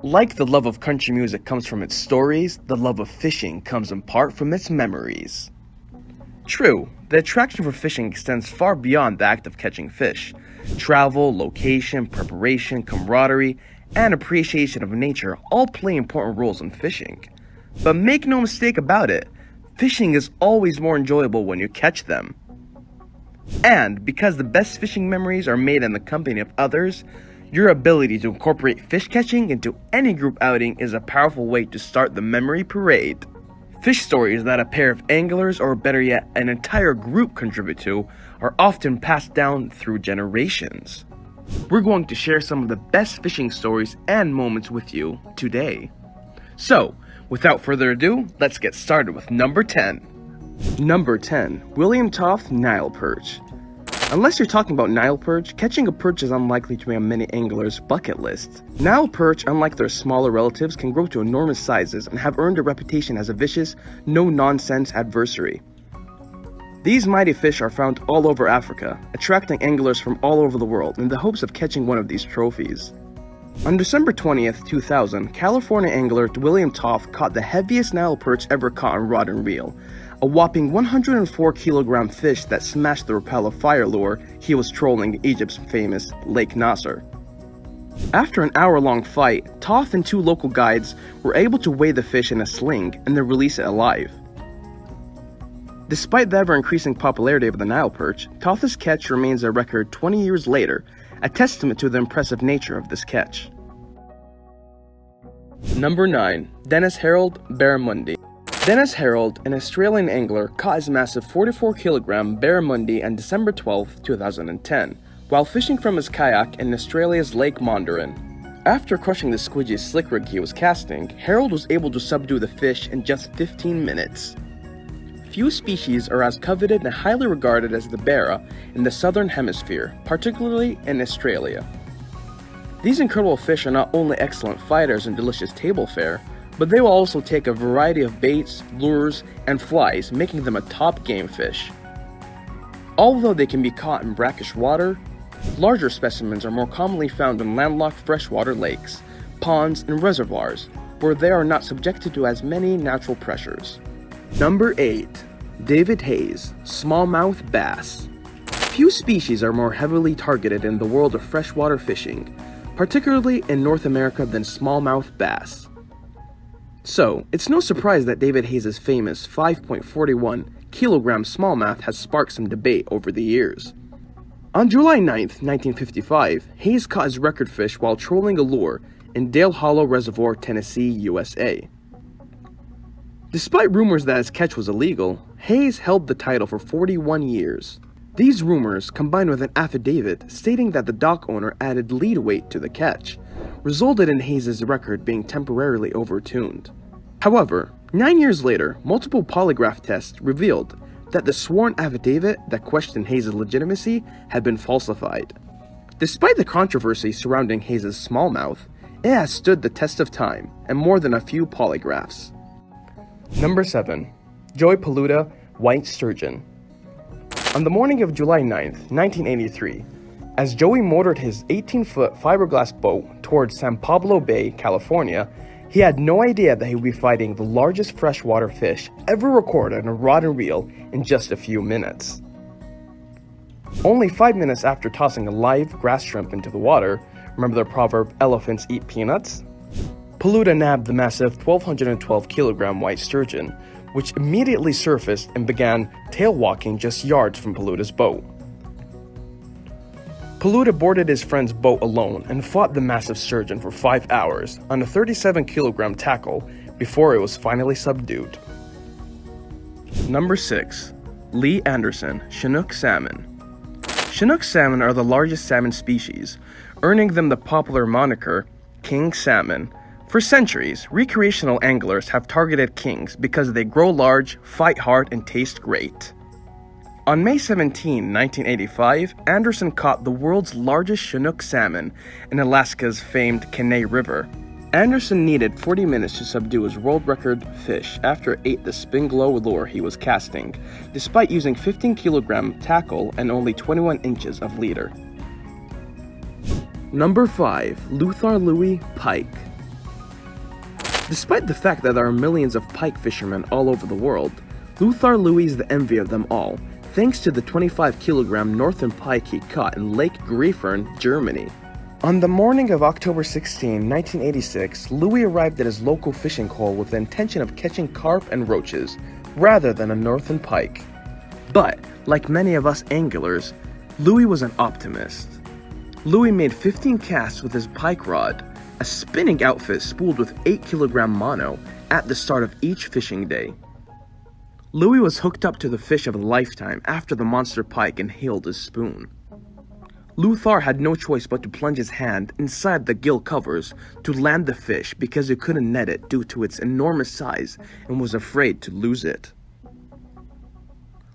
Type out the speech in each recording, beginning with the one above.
Like the love of country music comes from its stories, the love of fishing comes in part from its memories. True, the attraction for fishing extends far beyond the act of catching fish. Travel, location, preparation, camaraderie, and appreciation of nature all play important roles in fishing. But make no mistake about it, fishing is always more enjoyable when you catch them. And because the best fishing memories are made in the company of others, your ability to incorporate fish catching into any group outing is a powerful way to start the memory parade. Fish stories that a pair of anglers, or better yet, an entire group contribute to, are often passed down through generations. We're going to share some of the best fishing stories and moments with you today. So, without further ado, let's get started with number 10. Number 10. William Toth Nile Perch. Unless you're talking about Nile perch, catching a perch is unlikely to be on many anglers' bucket lists. Nile perch, unlike their smaller relatives, can grow to enormous sizes and have earned a reputation as a vicious, no-nonsense adversary. These mighty fish are found all over Africa, attracting anglers from all over the world in the hopes of catching one of these trophies. On December 20th, 2000, California angler William Toth caught the heaviest Nile perch ever caught on rod and reel, a whopping 104-kilogram fish that smashed the Rapala fire lure he was trolling Egypt's famous Lake Nasser. After an hour-long fight, Toth and two local guides were able to weigh the fish in a sling and then release it alive. Despite the ever-increasing popularity of the Nile perch, Toth's catch remains a record 20 years later, a testament to the impressive nature of this catch. Number 9. Dennis Harold Barramundi. Dennis Harold, an Australian angler, caught his massive 44-kilogram Barramundi on December 12, 2010, while fishing from his kayak in Australia's Lake Mandarin. After crushing the squidgy slick rig he was casting, Harold was able to subdue the fish in just 15 minutes. Few species are as coveted and highly regarded as the barra in the southern hemisphere, particularly in Australia. These incredible fish are not only excellent fighters and delicious table fare, but they will also take a variety of baits, lures, and flies, making them a top game fish. Although they can be caught in brackish water, larger specimens are more commonly found in landlocked freshwater lakes, ponds, and reservoirs, where they are not subjected to as many natural pressures. Number 8. David Hayes, Smallmouth Bass. Few species are more heavily targeted in the world of freshwater fishing, particularly in North America, than smallmouth bass. So, it's no surprise that David Hayes' famous 5.41 kilogram smallmouth has sparked some debate over the years. On July 9, 1955, Hayes caught his record fish while trolling a lure in Dale Hollow Reservoir, Tennessee, USA. Despite rumors that his catch was illegal, Hayes held the title for 41 years. These rumors, combined with an affidavit stating that the dock owner added lead weight to the catch, resulted in Hayes' record being temporarily overturned. However, 9 years later, multiple polygraph tests revealed that the sworn affidavit that questioned Hayes' legitimacy had been falsified. Despite the controversy surrounding Hayes' smallmouth, it has stood the test of time and more than a few polygraphs. Number 7. Joey Pallota White Sturgeon. On the morning of July 9th, 1983, as Joey motored his 18-foot fiberglass boat towards San Pablo Bay, California, he had no idea that he would be fighting the largest freshwater fish ever recorded on a rod and reel in just a few minutes. Only 5 minutes after tossing a live grass shrimp into the water, remember the proverb, elephants eat peanuts? Pallota nabbed the massive 1,212-kilogram white sturgeon, which immediately surfaced and began tail-walking just yards from Pallota's boat. Pallota boarded his friend's boat alone and fought the massive sturgeon for 5 hours on a 37-kilogram tackle before it was finally subdued. Number 6. Lee Anderson Chinook Salmon. Chinook salmon are the largest salmon species, earning them the popular moniker King Salmon. For centuries, recreational anglers have targeted kings because they grow large, fight hard, and taste great. On May 17, 1985, Anderson caught the world's largest Chinook salmon in Alaska's famed Kenai River. Anderson needed 40 minutes to subdue his world record fish after it ate the spin glow lure he was casting, despite using 15-kilogram tackle and only 21 inches of leader. Number 5. Lothar Louis Pike. Despite the fact that there are millions of pike fishermen all over the world, Lothar Louis is the envy of them all, thanks to the 25-kilogram northern pike he caught in Lake Griefern, Germany. On the morning of October 16, 1986, Louis arrived at his local fishing hole with the intention of catching carp and roaches, rather than a northern pike. But, like many of us anglers, Louis was an optimist. Louis made 15 casts with his pike rod, a spinning outfit spooled with 8-kilogram mono, at the start of each fishing day. Louis was hooked up to the fish of a lifetime after the monster pike inhaled his spoon. Lothar had no choice but to plunge his hand inside the gill covers to land the fish because he couldn't net it due to its enormous size and was afraid to lose it.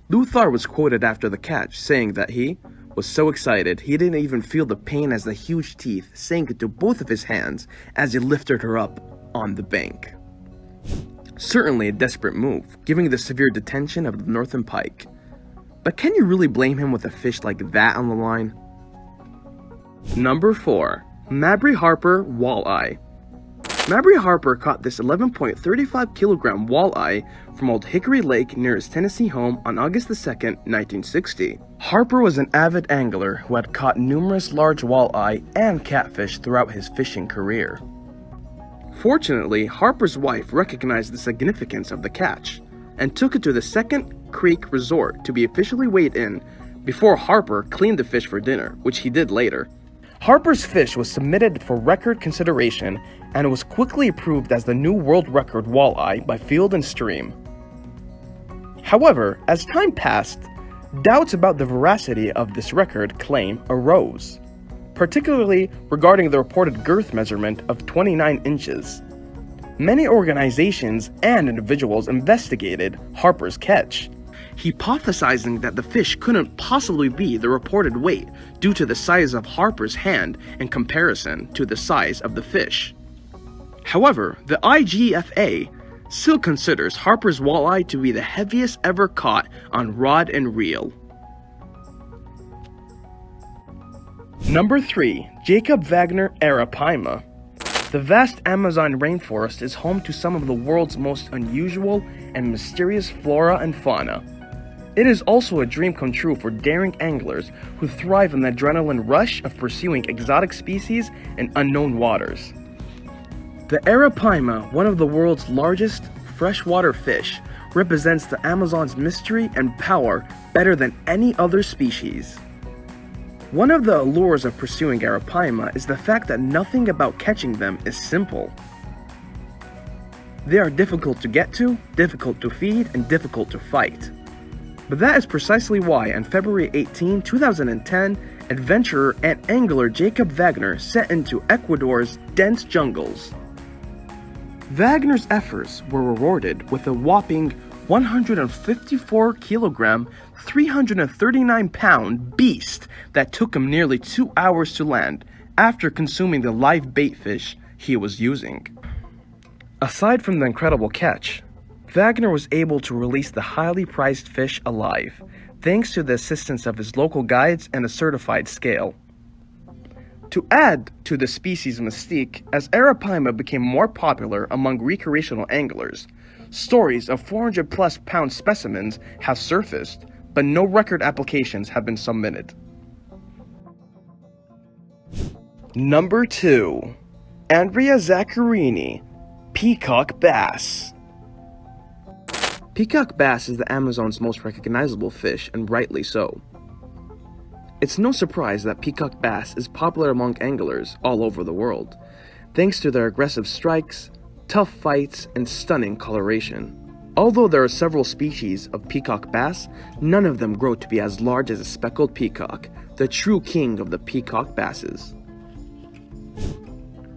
Lothar was quoted after the catch saying that he was so excited he didn't even feel the pain as the huge teeth sank into both of his hands as he lifted her up on the bank. Certainly a desperate move, given the severe detention of the northern pike. But can you really blame him with a fish like that on the line? Number 4. Marby Harper Walleye. Marby Harper caught this 11.35 kilogram walleye from Old Hickory Lake near his Tennessee home on August 2, 1960. Harper was an avid angler who had caught numerous large walleye and catfish throughout his fishing career. Fortunately, Harper's wife recognized the significance of the catch and took it to the Second Creek Resort to be officially weighed in before Harper cleaned the fish for dinner, which he did later. Harper's fish was submitted for record consideration and was quickly approved as the new world record walleye by Field and Stream. However, as time passed, doubts about the veracity of this record claim arose, particularly regarding the reported girth measurement of 29 inches. Many organizations and individuals investigated Harper's catch, hypothesizing that the fish couldn't possibly be the reported weight due to the size of Harper's hand in comparison to the size of the fish. However, the IGFA still considers Harper's walleye to be the heaviest ever caught on rod and reel. Number 3. Jakub Vagner Arapaima. The vast Amazon rainforest is home to some of the world's most unusual and mysterious flora and fauna. It is also a dream come true for daring anglers who thrive on the adrenaline rush of pursuing exotic species in unknown waters. The Arapaima, one of the world's largest freshwater fish, represents the Amazon's mystery and power better than any other species. One of the allures of pursuing Arapaima is the fact that nothing about catching them is simple. They are difficult to get to, difficult to feed, and difficult to fight. But that is precisely why on February 18, 2010, adventurer and angler Jakub Vagner set into Ecuador's dense jungles. Vagner's efforts were rewarded with a whopping 154-kilogram, 339-pound beast that took him nearly 2 hours to land after consuming the live bait fish he was using. Aside from the incredible catch, Vagner was able to release the highly prized fish alive, thanks to the assistance of his local guides and a certified scale. To add to the species' mystique, as Arapaima became more popular among recreational anglers, stories of 400-plus pound specimens have surfaced, but no record applications have been submitted. Number 2. Andrea Zaccherini, Peacock Bass. Peacock bass is the Amazon's most recognizable fish, and rightly so. It's no surprise that peacock bass is popular among anglers all over the world, thanks to their aggressive strikes, tough fights, and stunning coloration. Although there are several species of peacock bass, none of them grow to be as large as a speckled peacock, the true king of the peacock basses.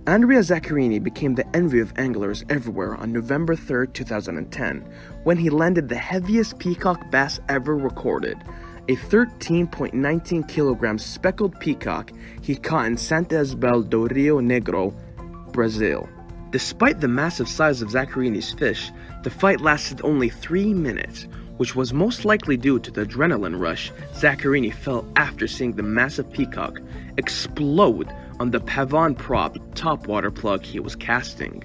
Andrea Zaccherini became the envy of anglers everywhere on November 3, 2010, when he landed the heaviest peacock bass ever recorded, a 13.19 kilogram speckled peacock he caught in Santa Isabel do Rio Negro, Brazil. Despite the massive size of Zaccherini's fish, the fight lasted only 3 minutes, which was most likely due to the adrenaline rush Zaccherini felt after seeing the massive peacock explode on the pavon prop top water plug he was casting.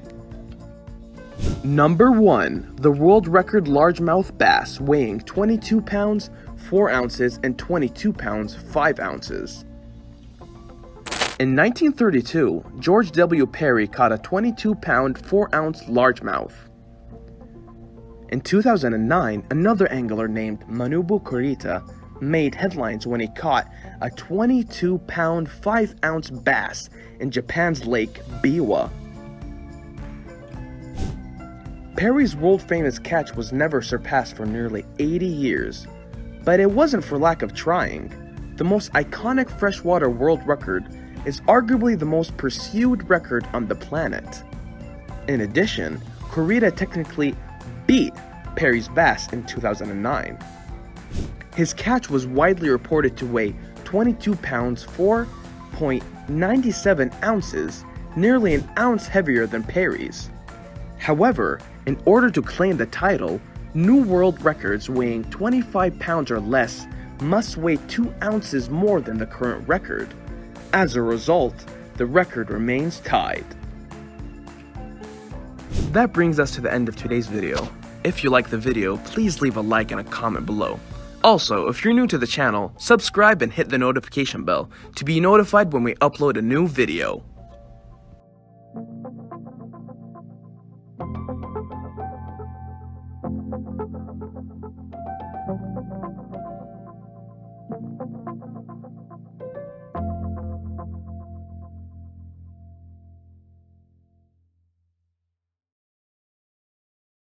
Number 1. The world record largemouth bass weighing 22 pounds, 4 ounces, and 22 pounds, 5 ounces. In 1932, George W. Perry caught a 22-pound, 4-ounce largemouth. In 2009, another angler named Manabu Kurita made headlines when he caught a 22-pound, 5-ounce bass in Japan's Lake Biwa. Perry's world-famous catch was never surpassed for nearly 80 years, but it wasn't for lack of trying. The most iconic freshwater world record is arguably the most pursued record on the planet. In addition, Kurita technically beat Perry's bass in 2009. His catch was widely reported to weigh 22 pounds, 4.97 ounces, nearly an ounce heavier than Perry's. However, in order to claim the title, new world records weighing 25 pounds or less must weigh 2 ounces more than the current record. As a result, the record remains tied. That brings us to the end of today's video. If you like the video, please leave a like and a comment below. Also, if you're new to the channel, subscribe and hit the notification bell to be notified when we upload a new video.